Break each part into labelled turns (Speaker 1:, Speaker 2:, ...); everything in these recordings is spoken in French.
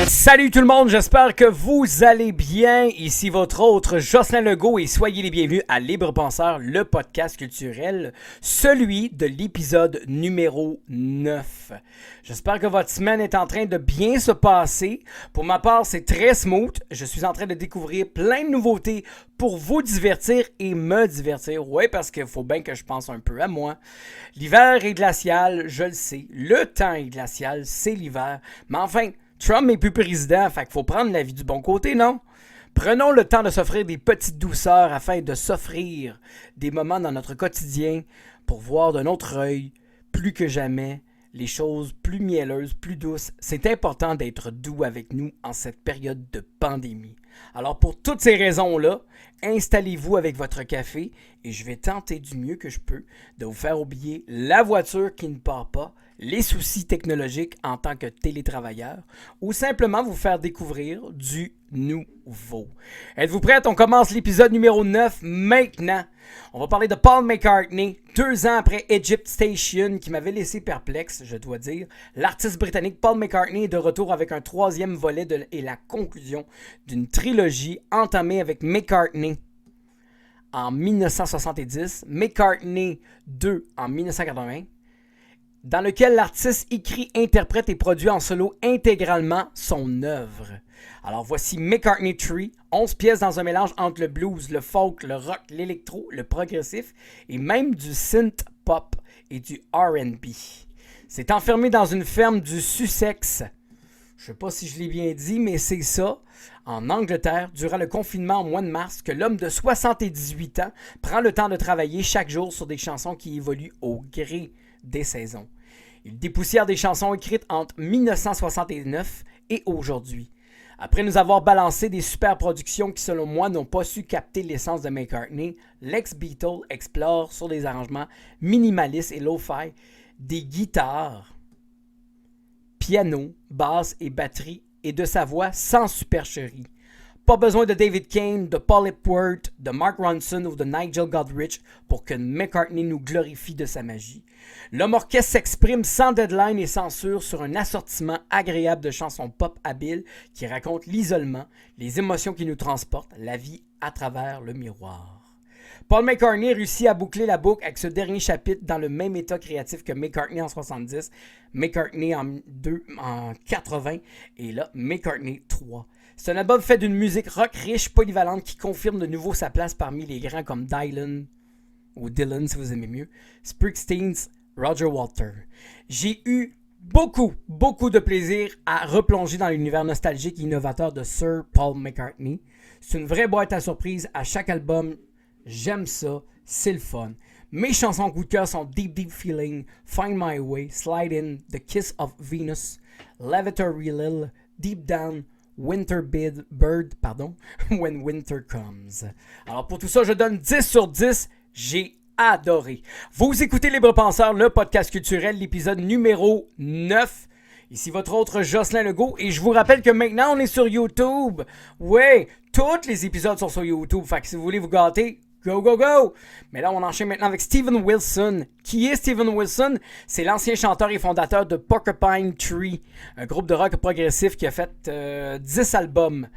Speaker 1: Salut tout le monde, j'espère que vous allez bien. Ici votre autre Jocelyn Legault et soyez les bienvenus à Libre Penseur, le podcast culturel, celui de l'épisode numéro 9. J'espère que votre semaine est en train de bien se passer. Pour ma part, c'est très smooth. Je suis en train de découvrir plein de nouveautés pour vous divertir et me divertir. Ouais, parce qu'il faut bien que je pense un peu à moi. L'hiver est glacial, je le sais. Le temps est glacial, c'est l'hiver. Mais enfin, Trump n'est plus président, fait qu'il faut prendre la vie du bon côté, non? Prenons le temps de s'offrir des petites douceurs afin de s'offrir des moments dans notre quotidien pour voir d'un autre œil, plus que jamais, les choses plus mielleuses, plus douces. C'est important d'être doux avec nous en cette période de pandémie. Alors pour toutes ces raisons-là, installez-vous avec votre café et je vais tenter du mieux que je peux de vous faire oublier la voiture qui ne part pas, les soucis technologiques en tant que télétravailleur ou simplement vous faire découvrir du nouveau. Êtes-vous prêts? On commence l'épisode numéro 9 maintenant. On va parler de Paul McCartney, 2 ans après Egypt Station, qui m'avait laissé perplexe, je dois dire. L'artiste britannique Paul McCartney est de retour avec un 3e volet et la conclusion d'une trilogie entamée avec McCartney en 1970, McCartney 2 en 1980, dans lequel l'artiste écrit, interprète et produit en solo intégralement son œuvre. Alors voici McCartney 3, 11 pièces dans un mélange entre le blues, le folk, le rock, l'électro, le progressif et même du synth pop et du R&B. C'est enfermé dans une ferme du Sussex. Je sais pas si je l'ai bien dit, mais c'est ça. En Angleterre, durant le confinement au mois de mars, que l'homme de 78 ans prend le temps de travailler chaque jour sur des chansons qui évoluent au gré des saisons. Il dépoussière des chansons écrites entre 1969 et aujourd'hui. Après nous avoir balancé des super productions qui, selon moi, n'ont pas su capter l'essence de McCartney, l'ex-Beatle explore sur des arrangements minimalistes et lo-fi des guitares, piano, basse et batterie et de sa voix sans supercherie. Pas besoin de David Kane, de Paul Epworth, de Mark Ronson ou de Nigel Godrich pour que McCartney nous glorifie de sa magie. L'homme orchestre s'exprime sans deadline et censure sur un assortiment agréable de chansons pop habiles qui racontent l'isolement, les émotions qui nous transportent, la vie à travers le miroir. Paul McCartney réussit à boucler la boucle avec ce dernier chapitre dans le même état créatif que McCartney en 70, McCartney en 80 et là McCartney 3. C'est un album fait d'une musique rock riche, polyvalente qui confirme de nouveau sa place parmi les grands comme Dylan, ou Dylan si vous aimez mieux, Springsteen, Roger Walter. J'ai eu beaucoup de plaisir à replonger dans l'univers nostalgique et innovateur de Sir Paul McCartney. C'est une vraie boîte à surprises à chaque album. J'aime ça, c'est le fun. Mes chansons coup de cœur sont Deep Feeling, Find My Way, Slide In, The Kiss of Venus, Lavatory Lil, Deep Down, Bird, When Winter Comes. Alors pour tout ça, je donne 10 sur 10. J'ai adoré. Vous écoutez Libre Penseur, le podcast culturel, l'épisode numéro 9. Ici votre autre Jocelyn Legault et je vous rappelle que maintenant on est sur YouTube. Ouais, tous les épisodes sont sur YouTube. Fait que si vous voulez vous gâter, go! Mais là, on enchaîne maintenant avec Steven Wilson. Qui est Steven Wilson? C'est l'ancien chanteur et fondateur de Porcupine Tree, un groupe de rock progressif qui a fait 10 albums.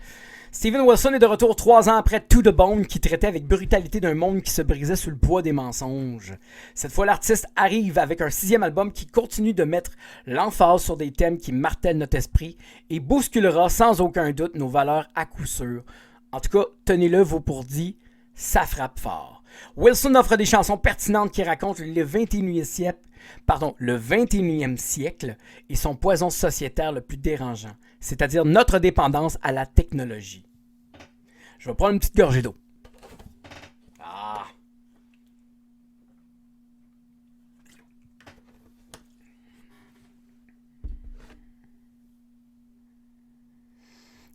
Speaker 1: Steven Wilson est de retour 3 ans après To The Bone, qui traitait avec brutalité d'un monde qui se brisait sous le poids des mensonges. Cette fois, l'artiste arrive avec un 6e album qui continue de mettre l'emphase sur des thèmes qui martèlent notre esprit et bousculera sans aucun doute nos valeurs à coup sûr. En tout cas, tenez-le vous pour dit, ça frappe fort. Wilson offre des chansons pertinentes qui racontent le 21e siècle et son poison sociétaire le plus dérangeant, c'est-à-dire notre dépendance à la technologie. Je vais prendre une petite gorgée d'eau.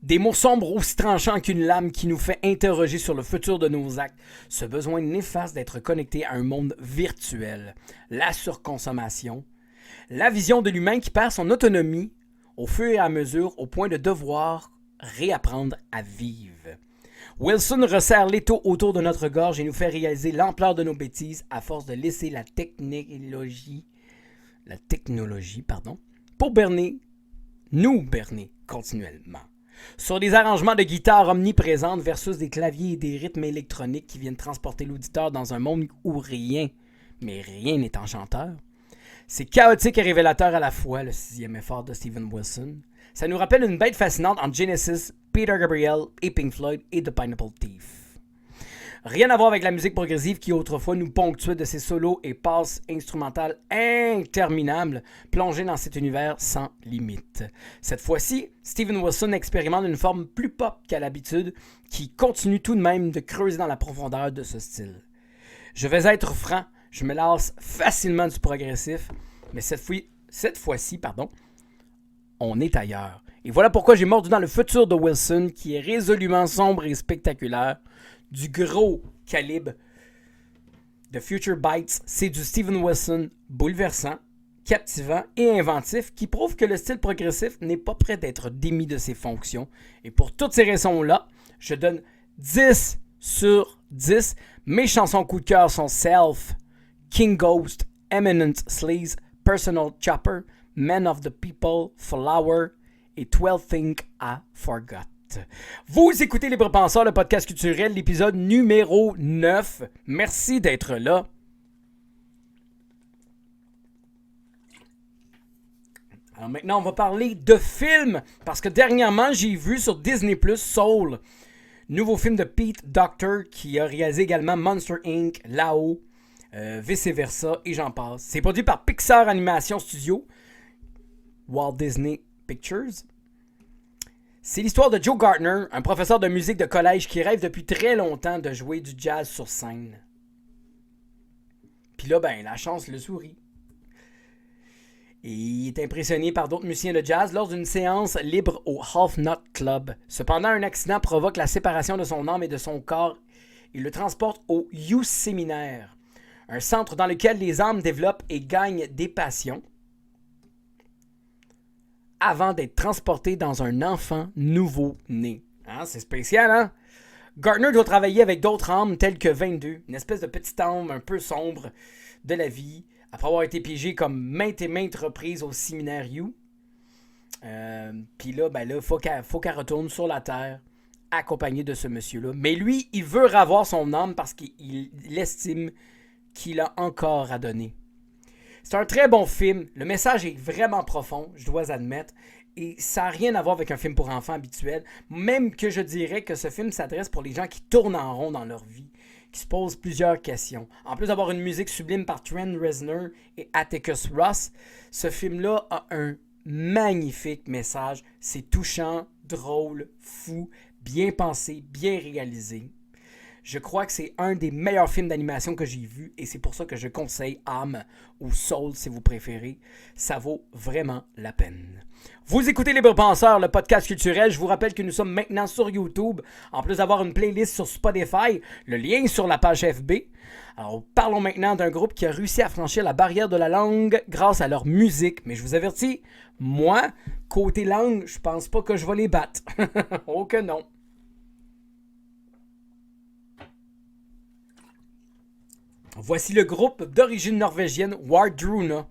Speaker 1: Des mots sombres aussi tranchants qu'une lame qui nous fait interroger sur le futur de nos actes, ce besoin néfaste d'être connecté à un monde virtuel, la surconsommation, la vision de l'humain qui perd son autonomie au fur et à mesure au point de devoir réapprendre à vivre. Wilson resserre l'étau autour de notre gorge et nous fait réaliser l'ampleur de nos bêtises à force de laisser la technologie, pour nous berner continuellement. Sur des arrangements de guitare omniprésentes versus des claviers et des rythmes électroniques qui viennent transporter l'auditeur dans un monde où rien, mais rien n'est enchanteur. C'est chaotique et révélateur à la fois, le sixième effort de Steven Wilson. Ça nous rappelle une bête fascinante entre Genesis, Peter Gabriel et Pink Floyd et The Pineapple Thief. Rien à voir avec la musique progressive qui autrefois nous ponctuait de ses solos et passes instrumentales interminables plongées dans cet univers sans limite. Cette fois-ci, Steven Wilson expérimente une forme plus pop qu'à l'habitude qui continue tout de même de creuser dans la profondeur de ce style. Je vais être franc, je me lasse facilement du progressif, mais cette fois-ci, on est ailleurs. Et voilà pourquoi j'ai mordu dans le futur de Wilson qui est résolument sombre et spectaculaire. Du gros calibre de Future Bites, c'est du Steven Wilson bouleversant, captivant et inventif qui prouve que le style progressif n'est pas prêt d'être démis de ses fonctions. Et pour toutes ces raisons-là, je donne 10 sur 10. Mes chansons coup de cœur sont Self, King Ghost, Eminent Sleaze, Personal Chopper, Man of the People, Flower et 12 Things I Forgot. Vous écoutez Libre Penseur, le podcast culturel, l'épisode numéro 9. Merci d'être là. Alors maintenant, on va parler de films, parce que dernièrement, j'ai vu sur Disney+, Soul, nouveau film de Pete Docter, qui a réalisé également Monster Inc., Lao, Vice Versa, et j'en passe. C'est produit par Pixar Animation Studio, Walt Disney Pictures. C'est l'histoire de Joe Gardner, un professeur de musique de collège qui rêve depuis très longtemps de jouer du jazz sur scène. Puis là, la chance le sourit. Et il est impressionné par d'autres musiciens de jazz lors d'une séance libre au Half Knot Club. Cependant, un accident provoque la séparation de son âme et de son corps et le transporte au Youth Séminaire, un centre dans lequel les âmes développent et gagnent des passions, avant d'être transporté dans un enfant nouveau-né. C'est spécial, hein? Gardner doit travailler avec d'autres âmes telles que 22, une espèce de petite âme un peu sombre de la vie, après avoir été piégé comme maintes et maintes reprises au séminaire You. Puis là, faut qu'elle retourne sur la Terre, accompagnée de ce monsieur-là. Mais lui, il veut ravoir son âme parce qu'il estime qu'il a encore à donner. C'est un très bon film. Le message est vraiment profond, je dois admettre. Et ça n'a rien à voir avec un film pour enfants habituel. Même que je dirais que ce film s'adresse pour les gens qui tournent en rond dans leur vie, qui se posent plusieurs questions. En plus d'avoir une musique sublime par Trent Reznor et Atticus Ross, ce film-là a un magnifique message. C'est touchant, drôle, fou, bien pensé, bien réalisé. Je crois que c'est un des meilleurs films d'animation que j'ai vu et c'est pour ça que je conseille Âme ou Soul si vous préférez. Ça vaut vraiment la peine. Vous écoutez Libre Penseur, le podcast culturel. Je vous rappelle que nous sommes maintenant sur YouTube. En plus d'avoir une playlist sur Spotify, le lien est sur la page FB. Alors parlons maintenant d'un groupe qui a réussi à franchir la barrière de la langue grâce à leur musique. Mais je vous avertis, moi, côté langue, je pense pas que je vais les battre. Oh que non. Voici le groupe d'origine norvégienne Wardruna.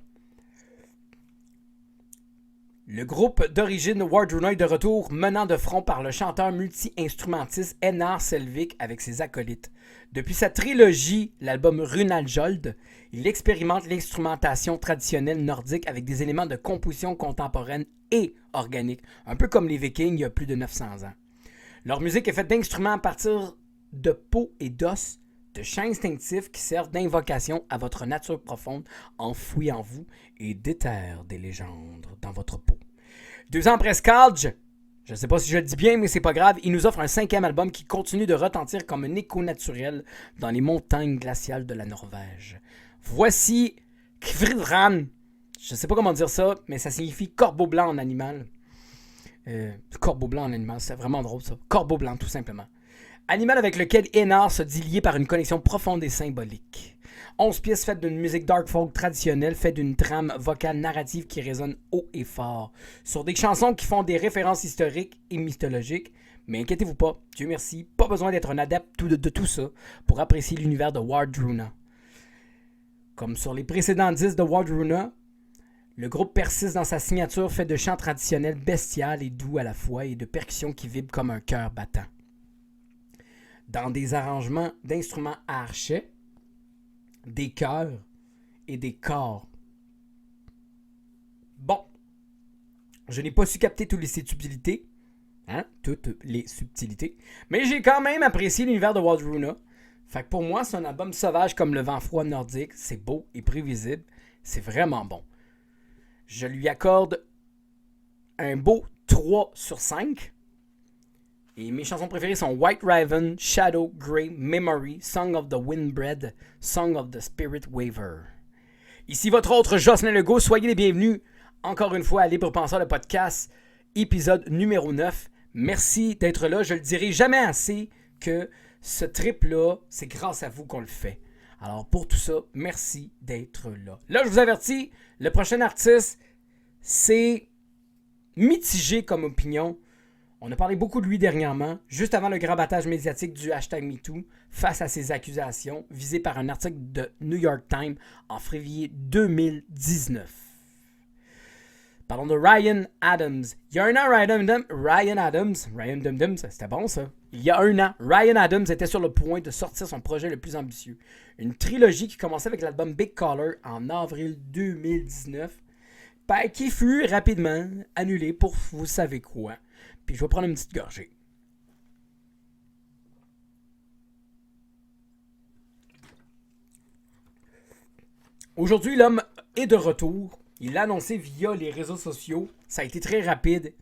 Speaker 1: Le groupe d'origine Wardruna est de retour menant de front par le chanteur multi-instrumentiste Einar Selvik avec ses acolytes. Depuis sa trilogie, l'album Runaljold, il expérimente l'instrumentation traditionnelle nordique avec des éléments de composition contemporaine et organique, un peu comme les Vikings il y a plus de 900 ans. Leur musique est faite d'instruments à partir de peau et d'os, de chants instinctifs qui servent d'invocation à votre nature profonde enfouie en vous et déterrent des légendes dans votre peau. 2 ans après Skalj, je ne sais pas si je le dis bien, mais c'est pas grave, il nous offre un 5e album qui continue de retentir comme un écho naturel dans les montagnes glaciales de la Norvège. Voici Kvridran. Je ne sais pas comment dire ça, mais ça signifie corbeau blanc en animal. Corbeau blanc en animal, c'est vraiment drôle ça. Corbeau blanc, tout simplement. Animal avec lequel Einar se dit lié par une connexion profonde et symbolique. 11 pièces faites d'une musique dark folk traditionnelle, faites d'une trame vocale narrative qui résonne haut et fort, sur des chansons qui font des références historiques et mythologiques. Mais inquiétez-vous pas, Dieu merci, pas besoin d'être un adepte de tout ça pour apprécier l'univers de Wardruna. Comme sur les précédents disques de Wardruna, Le groupe persiste dans sa signature faite de chants traditionnels bestial et doux à la fois et de percussions qui vibrent comme un cœur battant. Dans des arrangements d'instruments à archet, des chœurs et des corps. Bon, je n'ai pas su capter toutes les subtilités, mais j'ai quand même apprécié l'univers de Wardruna. Fait que pour moi, c'est un album sauvage comme le vent froid nordique, c'est beau et prévisible, c'est vraiment bon. Je lui accorde un beau 3 sur 5. Et mes chansons préférées sont White Raven, Shadow, Grey, Memory, Song of the Windbread, Song of the Spirit Waver. Ici votre autre Jocelyn Legault, soyez les bienvenus encore une fois à Libre Penseur, le podcast, épisode numéro 9. Merci d'être là, je le dirai jamais assez que ce trip-là, c'est grâce à vous qu'on le fait. Alors pour tout ça, merci d'être là. Là, je vous avertis, le prochain artiste, c'est mitigé comme opinion. On a parlé beaucoup de lui dernièrement, juste avant le grabattage médiatique du hashtag MeToo, face à ces accusations visées par un article de New York Times en février 2019. Parlons de Ryan Adams. Il y a un an, Ryan Adams, c'était bon ça. Il y a un an, Ryan Adams était sur le point de sortir son projet le plus ambitieux. Une trilogie qui commençait avec l'album Big Color en avril 2019, qui fut rapidement annulé pour vous savez quoi. Puis je vais prendre une petite gorgée. Aujourd'hui, l'homme est de retour. Il l'a annoncé via les réseaux sociaux. Ça a été très rapide.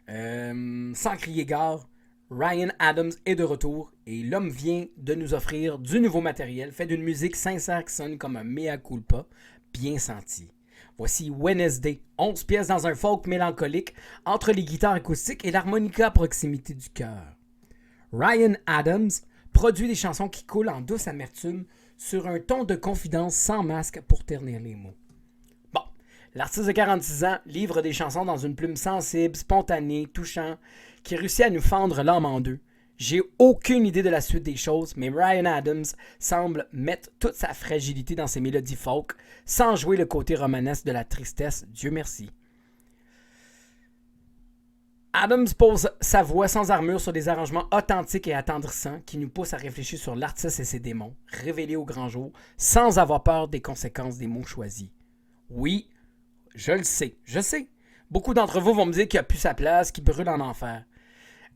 Speaker 1: Sans crier gare, Ryan Adams est de retour. Et l'homme vient de nous offrir du nouveau matériel fait d'une musique sincère qui sonne comme un mea culpa, bien senti. Voici Wednesday, 11 pièces dans un folk mélancolique entre les guitares acoustiques et l'harmonica à proximité du cœur. Ryan Adams produit des chansons qui coulent en douce amertume sur un ton de confidence sans masque pour ternir les mots. Bon, l'artiste de 46 ans livre des chansons dans une plume sensible, spontanée, touchante, qui réussit à nous fendre l'âme en deux. J'ai aucune idée de la suite des choses, mais Ryan Adams semble mettre toute sa fragilité dans ses mélodies folk, sans jouer le côté romanesque de la tristesse, Dieu merci. Adams pose sa voix sans armure sur des arrangements authentiques et attendrissants qui nous poussent à réfléchir sur l'artiste et ses démons, révélés au grand jour, sans avoir peur des conséquences des mots choisis. Oui, je le sais, je sais. Beaucoup d'entre vous vont me dire qu'il n'a plus sa place, qu'il brûle en enfer.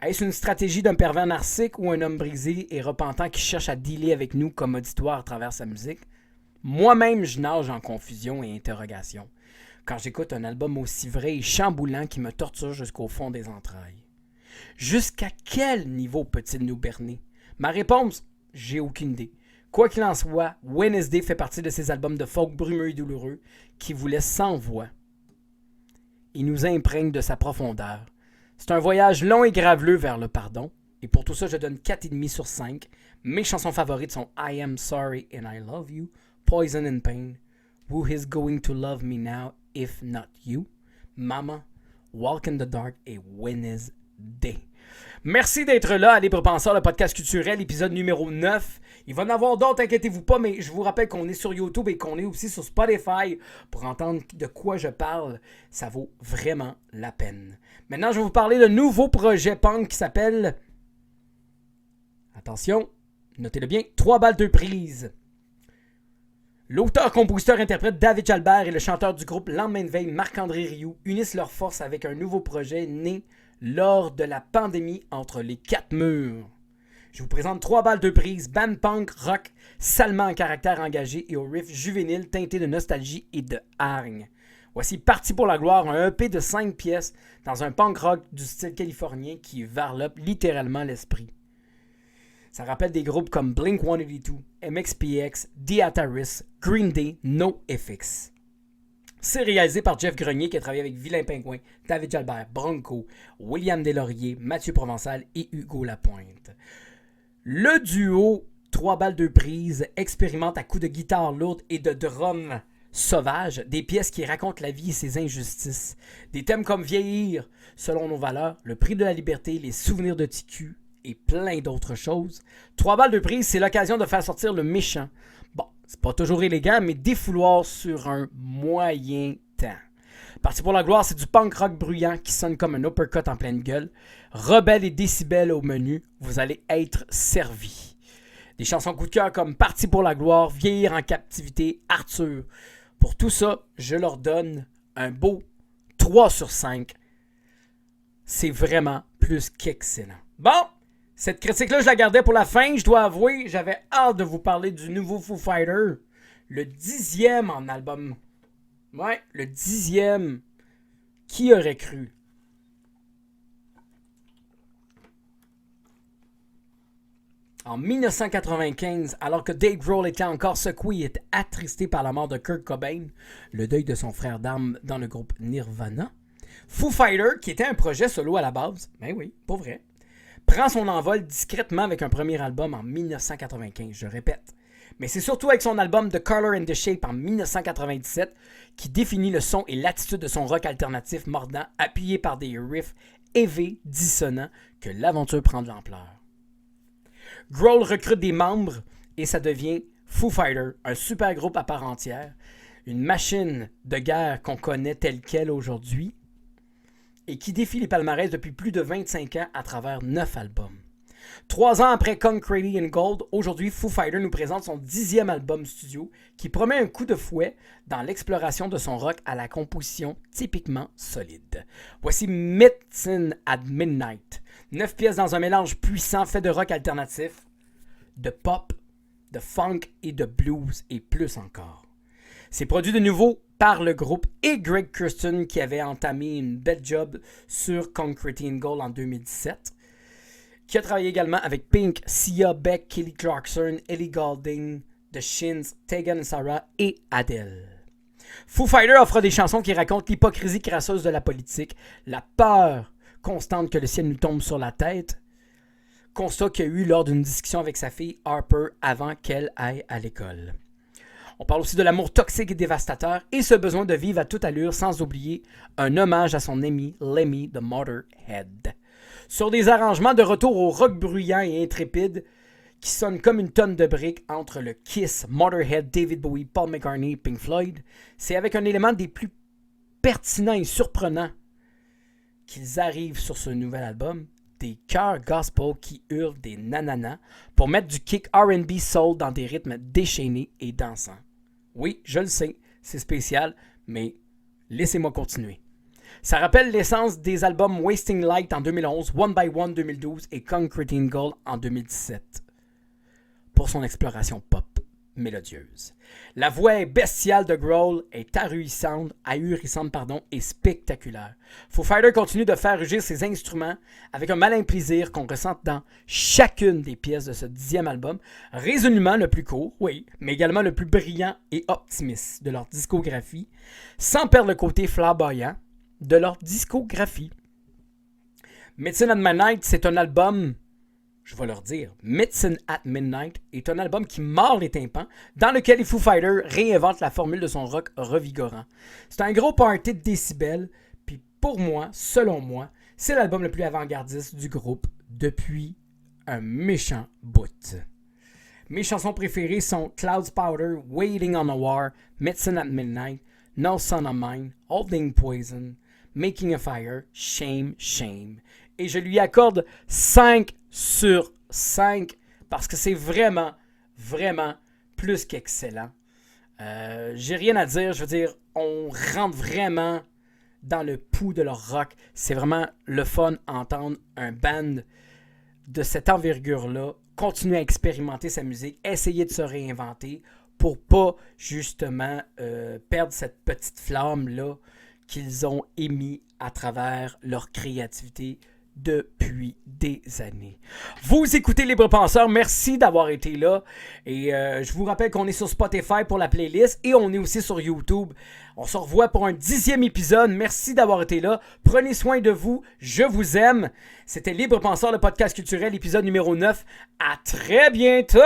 Speaker 1: Est-ce une stratégie d'un pervers narcissique ou un homme brisé et repentant qui cherche à dealer avec nous comme auditoire à travers sa musique? Moi-même, je nage en confusion et interrogation quand j'écoute un album aussi vrai et chamboulant qui me torture jusqu'au fond des entrailles. Jusqu'à quel niveau peut-il nous berner? Ma réponse, j'ai aucune idée. Quoi qu'il en soit, Wednesday fait partie de ces albums de folk brumeux et douloureux qui vous laissent sans voix. Il nous imprègne de sa profondeur. C'est un voyage long et graveleux vers le pardon. Et pour tout ça, je donne 4,5 sur 5. Mes chansons favorites sont I Am Sorry and I Love You, Poison and Pain, Who Is Going to Love Me Now If Not You, Mama, Walk in the Dark et Wednesday. Merci d'être là à Libre Penseur, le podcast culturel, épisode numéro 9. Il va en avoir d'autres, inquiétez-vous pas, mais je vous rappelle qu'on est sur YouTube et qu'on est aussi sur Spotify pour entendre de quoi je parle. Ça vaut vraiment la peine. Maintenant, je vais vous parler d'un nouveau projet punk qui s'appelle... Attention, notez-le bien, 3 balles 2 prises. L'auteur, compositeur, interprète David Jalbert et le chanteur du groupe Lendemain de veille, Marc-André Rioux, unissent leurs forces avec un nouveau projet né lors de la pandémie entre les 4 murs. Je vous présente 3 balles 2 prises, band punk rock, salement en caractère engagé et au riff juvénile teinté de nostalgie et de hargne. Voici Parti pour la gloire, un EP de 5 pièces dans un punk rock du style californien qui varlope littéralement l'esprit. Ça rappelle des groupes comme Blink-182, MXPX, The Ataris, Green Day, NoFX. C'est réalisé par Jeff Grenier qui a travaillé avec Vilain Pingouin, David Jalbert, Bronco, William Deslauriers, Mathieu Provençal et Hugo Lapointe. Le duo 3 balles 2 prises expérimente à coups de guitare lourde et de drum sauvage des pièces qui racontent la vie et ses injustices. Des thèmes comme vieillir selon nos valeurs, le prix de la liberté, les souvenirs de TQ et plein d'autres choses. 3 balles 2 prises, c'est l'occasion de faire sortir le méchant. Bon, c'est pas toujours élégant, mais défouloir sur un moyen temps. Parti pour la gloire, c'est du punk rock bruyant qui sonne comme un uppercut en pleine gueule. Rebelle et décibels au menu, vous allez être servi. Des chansons coup de cœur comme Parti pour la gloire, Vieillir en captivité, Arthur. Pour tout ça, je leur donne un beau 3 sur 5. C'est vraiment plus qu'excellent. Bon, cette critique-là, je la gardais pour la fin. Je dois avouer, j'avais hâte de vous parler du nouveau Foo Fighter. Le 10e en album. Ouais, le 10e. Qui aurait cru? En 1995, alors que Dave Grohl était encore secoué et était attristé par la mort de Kurt Cobain, le deuil de son frère d'armes dans le groupe Nirvana, Foo Fighter, qui était un projet solo à la base, ben oui, pas vrai, prend son envol discrètement avec un premier album en 1995, je répète. Mais c'est surtout avec son album The Color and the Shape en 1997 qui définit le son et l'attitude de son rock alternatif mordant, appuyé par des riffs heavy, dissonants, que l'aventure prend de l'ampleur. Grohl recrute des membres et ça devient Foo Fighter, un super groupe à part entière, une machine de guerre qu'on connaît telle qu'elle aujourd'hui et qui défie les palmarès depuis plus de 25 ans à travers 9 albums. 3 ans après Concrete and Gold, aujourd'hui Foo Fighter nous présente son 10e album studio qui promet un coup de fouet dans l'exploration de son rock à la composition typiquement solide. Voici Medicine at Midnight. 9 pièces dans un mélange puissant fait de rock alternatif, de pop, de funk et de blues et plus encore. C'est produit de nouveau par le groupe et Greg Kurstin qui avait entamé une belle job sur Concrete and Gold en 2017. Qui a travaillé également avec Pink, Sia, Beck, Kelly Clarkson, Ellie Goulding, The Shins, Tegan Sara et Adele. Foo Fighter offre des chansons qui racontent l'hypocrisie crasseuse de la politique, la peur constante que le ciel nous tombe sur la tête, constat qu'il y a eu lors d'une discussion avec sa fille Harper avant qu'elle aille à l'école. On parle aussi de l'amour toxique et dévastateur et ce besoin de vivre à toute allure sans oublier un hommage à son ami Lemmy de Motorhead. Sur des arrangements de retour au rock bruyant et intrépide qui sonnent comme une tonne de briques entre le Kiss, Motorhead, David Bowie, Paul McCartney et Pink Floyd, c'est avec un élément des plus pertinents et surprenants qu'ils arrivent sur ce nouvel album, des chœurs gospel qui hurlent des nananas pour mettre du kick R&B soul dans des rythmes déchaînés et dansants. Oui, je le sais, c'est spécial, mais laissez-moi continuer. Ça rappelle l'essence des albums Wasting Light en 2011, One by One 2012 et Concrete and Gold en 2017. Pour son exploration pop mélodieuse. La voix est bestiale de Grohl est ahurissante et spectaculaire. Foo Fighter continue de faire rugir ses instruments avec un malin plaisir qu'on ressent dans chacune des pièces de ce 10e album, résolument le plus court, oui, mais également le plus brillant et optimiste de leur discographie, sans perdre le côté flamboyant de leur discographie. Medicine at Midnight, c'est un album, je vais leur dire, Medicine at Midnight est un album qui mord les tympans, dans lequel les Foo Fighters réinventent la formule de son rock revigorant. C'est un gros party de décibels, puis pour moi, selon moi, c'est l'album le plus avant-gardiste du groupe depuis un méchant bout. Mes chansons préférées sont Clouds Powder, Waiting on a War, Medicine at Midnight, No Son of Mine, Holding Poison, Making a Fire, Shame, Shame. Et je lui accorde 5 sur 5 parce que c'est vraiment, vraiment plus qu'excellent. J'ai rien à dire, je veux dire, on rentre vraiment dans le pouls de leur rock. C'est vraiment le fun d'entendre un band de cette envergure-là continuer à expérimenter sa musique, essayer de se réinventer pour pas justement perdre cette petite flamme-là qu'ils ont émis à travers leur créativité depuis des années. Vous écoutez Libre Penseur, merci d'avoir été là. Et je vous rappelle qu'on est sur Spotify pour la playlist et on est aussi sur YouTube. On se revoit pour un 10e épisode. Merci d'avoir été là. Prenez soin de vous. Je vous aime. C'était Libre Penseur, le podcast culturel, épisode numéro 9. À très bientôt!